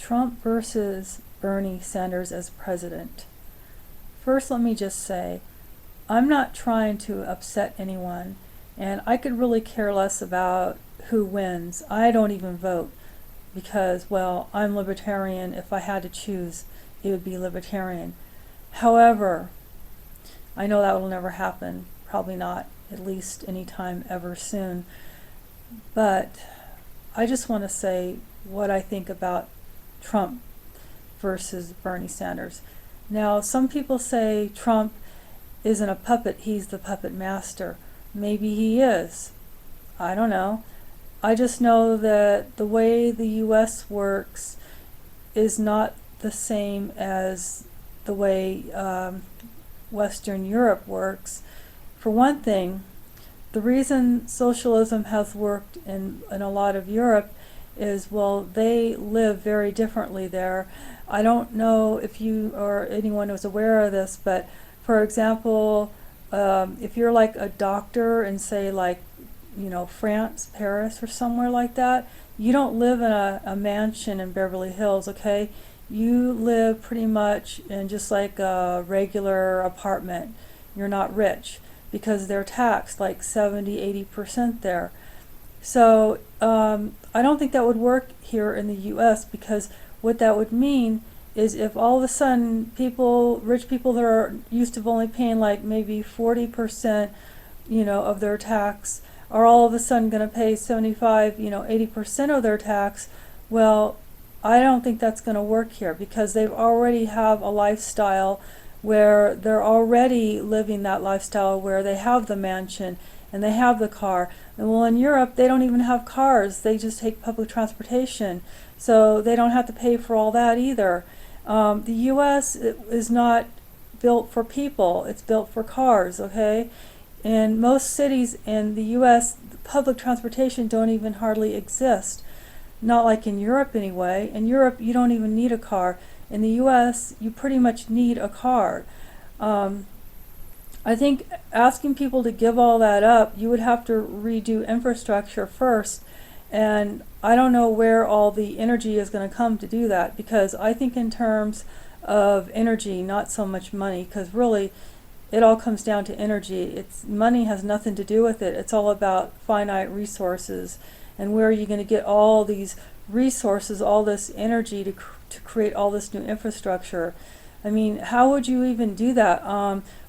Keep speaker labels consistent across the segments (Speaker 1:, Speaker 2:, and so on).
Speaker 1: Trump versus Bernie Sanders as president. First, let me just say, I'm not trying to upset anyone, and I could really care less about who wins. I don't even vote because, well, I'm libertarian. If I had to choose, it would be libertarian. However, I know that will never happen, probably not, at least anytime ever soon. But I just want to say what I think about Trump versus Bernie Sanders. Now, some people say Trump isn't a puppet, he's the puppet master. Maybe he is. I don't know. I just know that the way the US works is not the same as the way Western Europe works. For one thing, the reason socialism has worked in a lot of Europe is, well, they live very differently there. I don't know if you or anyone is aware of this, but for example, if you're like a doctor in, say, like, you know, France, Paris, or somewhere like that, you don't live in a mansion in Beverly Hills, okay? You live pretty much in just like a regular apartment. You're not rich because they're taxed like 70–80% there. So I don't think that would work here in the US, because what that would mean is if all of a sudden rich people that are used to only paying like maybe 40%, you know, of their tax, are all of a sudden going to pay 75, 80% of their tax. Well, I don't think that's going to work here, because they already have a lifestyle where they're already living that lifestyle where they have the mansion and they have the car. And well, in Europe, they don't even have cars. They just take public transportation. So they don't have to pay for all that either. The US is not built for people. It's built for cars, okay? In most cities in the US, public transportation don't even hardly exist. Not like in Europe anyway. In Europe, you don't even need a car. In the US, you pretty much need a car. I think asking people to give all that up, you would have to redo infrastructure first. And I don't know where all the energy is going to come to do that, because I think in terms of energy, not so much money, because really it all comes down to energy. Money has nothing to do with it. It's all about finite resources, and where are you going to get all these resources, all this energy to create all this new infrastructure. I mean, how would you even do that?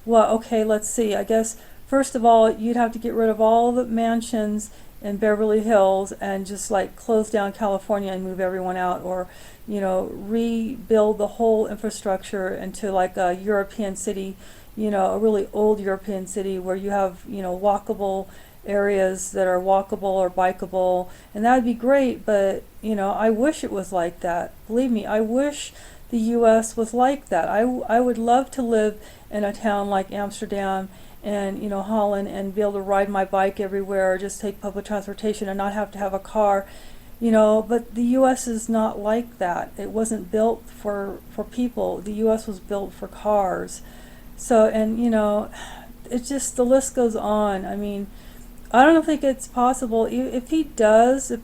Speaker 1: Well, okay, let's see. I guess first of all, you'd have to get rid of all the mansions in Beverly Hills and just like close down California and move everyone out, or rebuild the whole infrastructure into like a European city, a really old European city where you have walkable areas that are walkable or bikeable, and that would be great. But I wish it was like that. Believe me, I wish the US was like that. I would love to live in a town like Amsterdam and Holland, and be able to ride my bike everywhere, or just take public transportation and not have to have a car. But the US is not like that. It wasn't built for people. The US was built for cars. So, and it's just, the list goes on. I mean, I don't think it's possible. If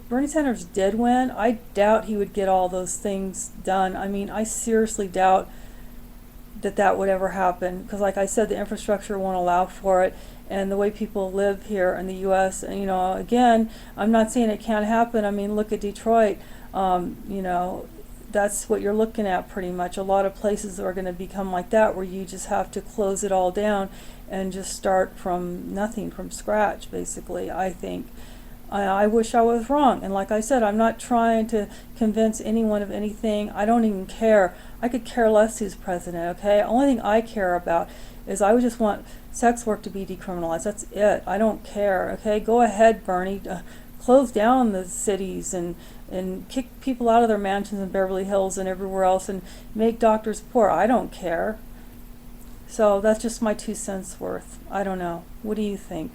Speaker 1: Bernie Sanders did win, I doubt he would get all those things done. I mean, I seriously doubt that would ever happen, because like I said, the infrastructure won't allow for it, and the way people live here in the US, and again, I'm not saying it can't happen. I mean, look at Detroit. That's what you're looking at pretty much. A lot of places are going to become like that, where you just have to close it all down and just start from nothing, from scratch, basically, I think. I wish I was wrong. And like I said, I'm not trying to convince anyone of anything. I don't even care. I could care less who's president, okay? Only thing I care about is I would just want sex work to be decriminalized. That's it. I don't care, okay? Go ahead, Bernie. Close down the cities and kick people out of their mansions in Beverly Hills and everywhere else, and make doctors poor. I don't care. So that's just my 2 cents worth. I don't know. What do you think?